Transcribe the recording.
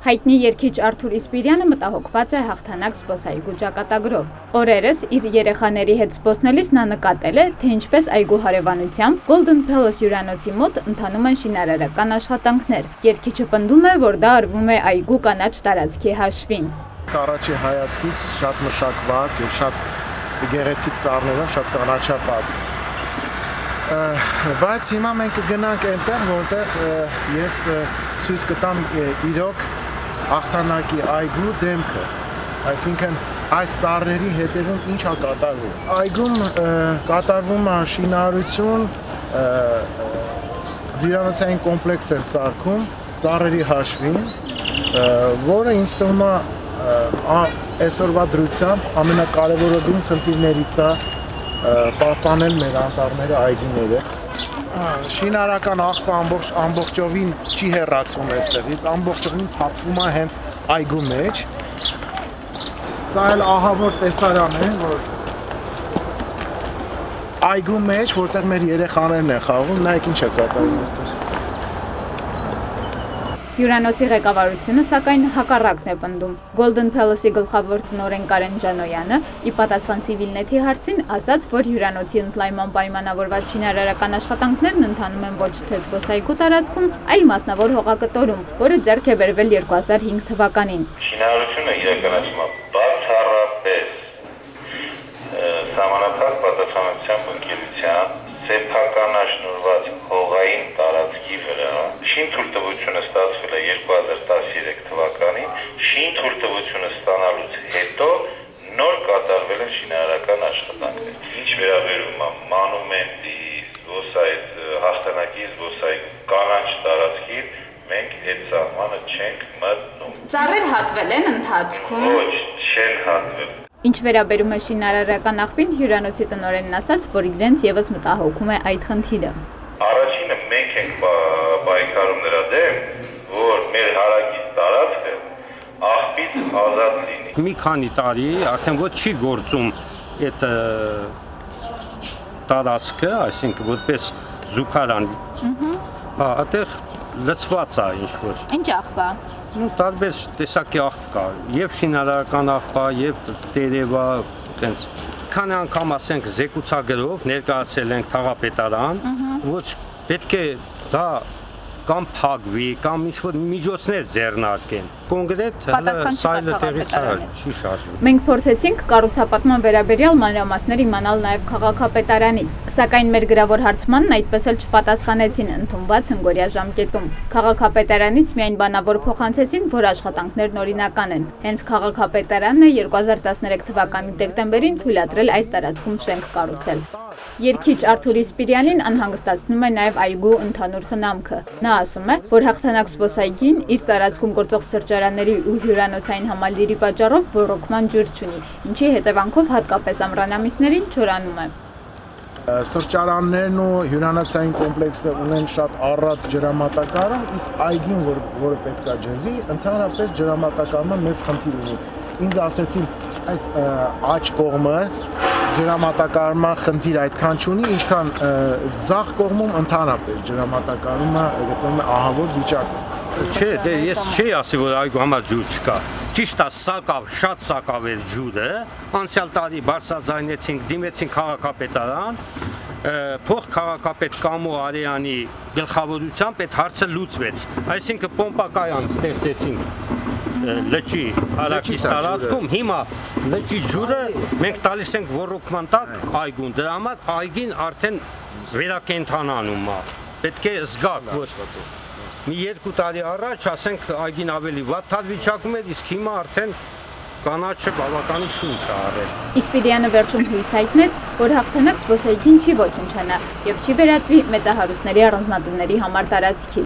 Հայտնի երգիչ Արթուր Իսպիրյանը մտահոգված է հաղթանակ զբոսայգու ճակատագրով։ Օրերս իր երեխաների հետ զբոսնելիս նա նկատել է, թե ինչպես այգու հարևանությամբ Golden Palace հյուրանոցի մոտ ընթանում են շինարարական աշխատանքներ։ Երգիչը պնդում է, որ դա արվում է այգու կանաչ տարածքի հաշվին։ Առաջի հայացքից շատ մշակված եւ շատ գեղեցիկ ծառներով, շատ կանաչապատ։ Բայց հիմա մենք կգնանք այնտեղ, որտեղ ես ցույց կտամ իրոք հաղթանակի այգու դեմքը, այսինքն այս ծառերի հետևում ինչ է կատարվում։ Այգում կատարվում է շինարարություն, հյուրանոցային կոմպլեքս է սարքում ծառերի հաշվին, որը ինձ թվում է այսօրվա դրությամբ ամենակարևորագույն խնդիրներից է պահպանել մեր անտառները, այգիները։ Շինարարական աղբը ամբողջովին չի հեռացվում այստեղից, ամբողջովին թափվում է հենց այգու մեջ։ Սա էլ ահավոր տեսարան է, որ այգու մեջ, որտեղ մեր երեխաներն են խաղում, նայեք ինչ է կատարվում այստեղ։ Հյուրանոցի ղեկավարությունը սակայն հակառակն է պնդում։ Golden Palace-ի գլխավոր տնօրեն Կարեն Ջանոյանը ի պատասխան Civilnet-ի հարցին ասաց, որ հյուրանոցի ընդլայնման պայմանավորված շինարարական աշխատանքներն ընթանում են ոչ թե զբոսայգու տարածքում, այլ մասնավոր հողակտորում, որը ձեռք է բերվել 2005 թվականին։ Շինարարությունը իրականացվում է բացառապես սահմանափակ պատասխանատվությամբ ընկերության սեփականաշնորհված հողային տարածքի վրա։ Շինթույլտվությունը ստացվել է 2013 թվականին, շինթույլտվությունը ստանալուց հետո նոր կատարվել են շինարարական աշխատանքներ։ Ինչ վերաբերում է մանումենտի, հաղթանակի զբոսայգու կանաչ տարածքին, մենք այդ սահմանը չենք մտնում։ Ծառեր հատվել են ընթացքում։ Ոչ, չեն հատվել։ Ինչ վերաբերում է շինարարական աղբին, հյուրանոցի տնօրենն ասաց, որ իրենց եւս մտահոգում է այդ խնդիրը։ Առաջինը մենք ենք պայքարում նրա դեմ, որ մեր հարակից տարածքը աղբից ազատ լինի։ Մի քանի տարի արդեն ոչ չի գործում այդ տարածքը, այսինքն որպես զուգարան։ Այդտեղ լցված է ինչ-որ։ Ինչ աղբ է։ Տարբեր տեսակի աղբ կա, եւ շինարարական աղբ է, եւ տերևա, այտենց։ Քանի անգամ ասենք զեկուցագրով ներկայացել ենք թաղապետարան, ոչ պետք է դա կամ փակվի, կամ ինչ-որ միջոցներ ձեռնարկեն։ Կոնկրետ սայլը տեղից չի շարժվում։ Մենք փորձեցինք կառուցապատման վերաբերյալ մանրամասներ իմանալ նաև քաղաքապետարանից, սակայն մեր գրավոր հարցմանն այդպես էլ չպատասխանեցին ընդունված հնգօրյա ժամկետում։ Քաղաքապետարանից միայն բանավոր փոխանցեցին, որ աշխատանքներն օրինական են։ Հենց քաղաքապետարանն է 2013 թվականի դեկտեմբերին թույլատրել այս տարածքում շենք կառուցել։ Երգիչ Արթուր Իսպիրյանին անհանգստացնում է նաև այգու ընդհանուր խնամքը։ Նա ասում է, որ հաղթանակ զբոսայգին իր տարածքում գործող սրճարանների ու հյուրանոցային համալիրի պատճառով ոռոգման ջուր չունի, ինչի հետևանքով հատկապես ամռան ամիսներին չորանում է։ Սրճարաններն ու հյուրանոցային կոմպլեքսը ունեն շատ առատ ջրամատակարար, իսկ այգին, որը պետք է ջրվի, ընդհանրապես ջրամատակարարման մեծ խնդիր ունի։ Ինձ ասեցին, այս աջ կողմը ջրամատակարարման խնդիր այդքան չունի, ինչքան ձախ կողմում ընդհանրապես ջրամատակարարումը գտնվում է ահավոր վիճակում։ Չէ, դե ես չի ասի, որ այգու համար ջուր չկա։ Ճիշտ է, սակավ, շատ սակավ էր ջուրը, անցյալ տարի բարձրաձայնեցինք, դիմեցինք քաղաքապետարան, փոխքաղաքապետ Կամո Արեյանի գլխավորությամբ այդ հարցը լուծվեց։ Այսինքն պոմպակայան ստեղծեցինք լճի հարակից տարածքում, հիմա լճի ջուրը մենք տալիս ենք ոռոգման տակ այգուն, դրա համար այգին արդեն վերակենդանանում է, պետք է զգաք, ոչ մի 2 տարի առաջ, ասենք այգին ավելի վատթար վիճակում էր, իսկ հիմա արդեն կանաչը բավականին շունչ է առել։ Իսպիրյանը վերջում հույս հայտնեց, որ հաղթանակ զբոսայգին չի ոչնչանա եւ չի վերածվի մեծահարուստների առանձնատների համար տարածքի։